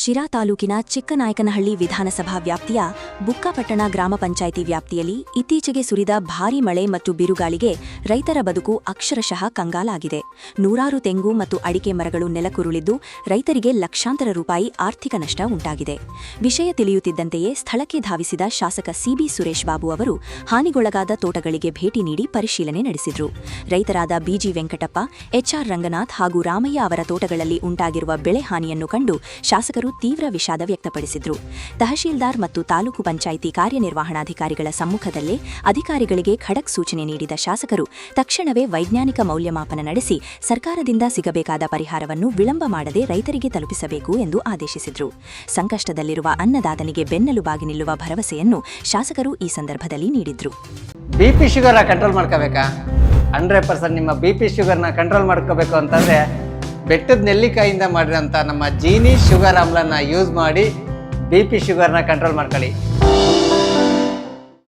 ಶಿರಾ ತಾಲೂಕಿನ ಚಿಕ್ಕನಾಯಕನಹಳ್ಳಿ ವಿಧಾನಸಭಾ ವ್ಯಾಪ್ತಿಯ ಬುಕ್ಕಾಪಟ್ಟಣ ಗ್ರಾಮ ಪಂಚಾಯಿತಿ ವ್ಯಾಪ್ತಿಯಲ್ಲಿ ಇತ್ತೀಚೆಗೆ ಸುರಿದ ಭಾರೀ ಮಳೆ ಮತ್ತು ಬಿರುಗಾಳಿಗೆ ರೈತರ ಬದುಕು ಅಕ್ಷರಶಃ ಕಂಗಾಲಾಗಿದೆ. ನೂರಾರು ತೆಂಗು ಮತ್ತು ಅಡಿಕೆ ಮರಗಳು ನೆಲಕ್ಕುರುಳಿದ್ದು ರೈತರಿಗೆ ಲಕ್ಷಾಂತರ ರೂಪಾಯಿ ಆರ್ಥಿಕ ನಷ್ಟ ಉಂಟಾಗಿದೆ. ವಿಷಯ ತಿಳಿಯುತ್ತಿದ್ದಂತೆಯೇ ಸ್ಥಳಕ್ಕೆ ಧಾವಿಸಿದ ಶಾಸಕ ಸಿಬಿ ಸುರೇಶ್ ಬಾಬು ಅವರು ಹಾನಿಗೊಳಗಾದ ತೋಟಗಳಿಗೆ ಭೇಟಿ ನೀಡಿ ಪರಿಶೀಲನೆ ನಡೆಸಿದರು. ರೈತರಾದ ಬಿಜಿ ವೆಂಕಟಪ್ಪ, ಎಚ್ಆರ್ ರಂಗನಾಥ್ ಹಾಗೂ ರಾಮಯ್ಯ ಅವರ ತೋಟಗಳಲ್ಲಿ ಉಂಟಾಗಿರುವ ಬೆಳೆ ಹಾನಿಯನ್ನು ಕಂಡು ಶಾಸಕರು ತೀವ್ರ ವಿಷಾದ ವ್ಯಕ್ತಪಡಿಸಿದರು. ತಹಶೀಲ್ದಾರ್ ಮತ್ತು ತಾಲೂಕು ಪಂಚಾಯಿತಿ ಕಾರ್ಯನಿರ್ವಹಣಾಧಿಕಾರಿಗಳ ಸಮ್ಮುಖದಲ್ಲೇ ಅಧಿಕಾರಿಗಳಿಗೆ ಖಡಕ್ ಸೂಚನೆ ನೀಡಿದ ಶಾಸಕರು ತಕ್ಷಣವೇ ವೈಜ್ಞಾನಿಕ ಮೌಲ್ಯಮಾಪನ ನಡೆಸಿ ಸರ್ಕಾರದಿಂದ ಸಿಗಬೇಕಾದ ಪರಿಹಾರವನ್ನು ವಿಳಂಬ ಮಾಡದೆ ರೈತರಿಗೆ ತಲುಪಿಸಬೇಕು ಎಂದು ಆದೇಶಿಸಿದರು. ಸಂಕಷ್ಟದಲ್ಲಿರುವ ಅನ್ನದಾತನಿಗೆ ಬೆನ್ನೆಲುಬಾಗಿ ನಿಲ್ಲುವ ಭರವಸೆಯನ್ನು ಶಾಸಕರು ಈ ಸಂದರ್ಭದಲ್ಲಿ ನೀಡಿದರು. BP ಶುಗರ್ನ control ಮಾಡ್ಕೋಬೇಕಾ? 100% ನಿಮ್ಮ ಬಿಪಿ ಶುಗರ್ನ ಕಂಟ್ರೋಲ್ ಮಾಡ್ಕೋಬೇಕು ಅಂತಂದರೆ ಬೆಟ್ಟದ ನೆಲ್ಲಿಕಾಯಿಂದ ಮಾಡಿರೋಂಥ ನಮ್ಮ ಜೀನಿ ಶುಗರ್ ಆಮ್ಲನ್ನ ಯೂಸ್ ಮಾಡಿ ಬಿಪಿ ಶುಗರ್ನ ಕಂಟ್ರೋಲ್ ಮಾಡ್ಕೊಳ್ಳಿ.